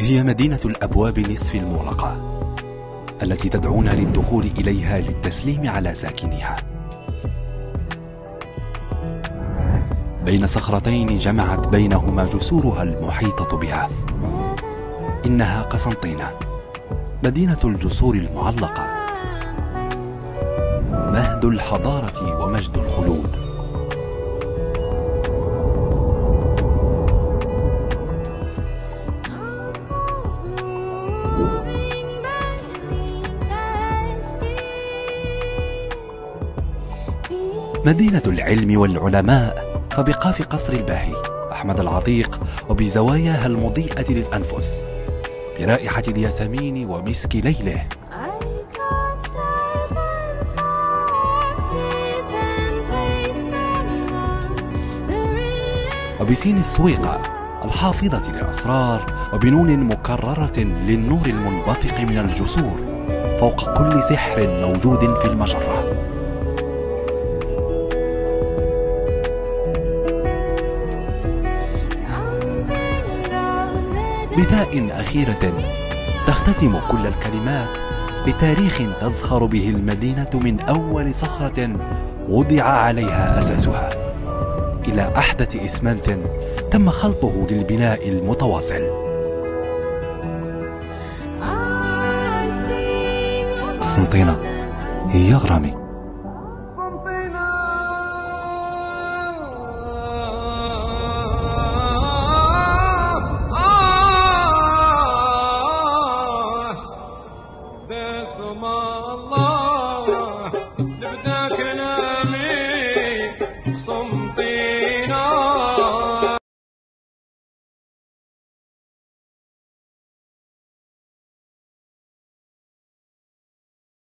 هي مدينة الأبواب نصف المغلقة التي تدعونا للدخول إليها للتسليم على ساكنها. بين صخرتين جمعت بينهما جسورها المحيطة بها. إنها قسنطينة، مدينة الجسور المعلقة، مهد الحضارة ومجد الخلود. مدينة العلم والعلماء، فبقاف قصر الباهي أحمد العتيق وبزواياها المضيئة للأنفس، برائحة الياسمين ومسك ليله. وبسين السويقة الحافظة للأسرار، وبنون مكررة للنور المنبثق من الجسور فوق كل سحر موجود في المجرة. بتاء أخيرة تختتم كل الكلمات بتاريخ تزخر به المدينة من أول صخرة وضع عليها أساسها إلى أحدث إسمنت تم خلطه للبناء المتواصل. قسنطينة هي غرامي. بسم الله نبدأ كلام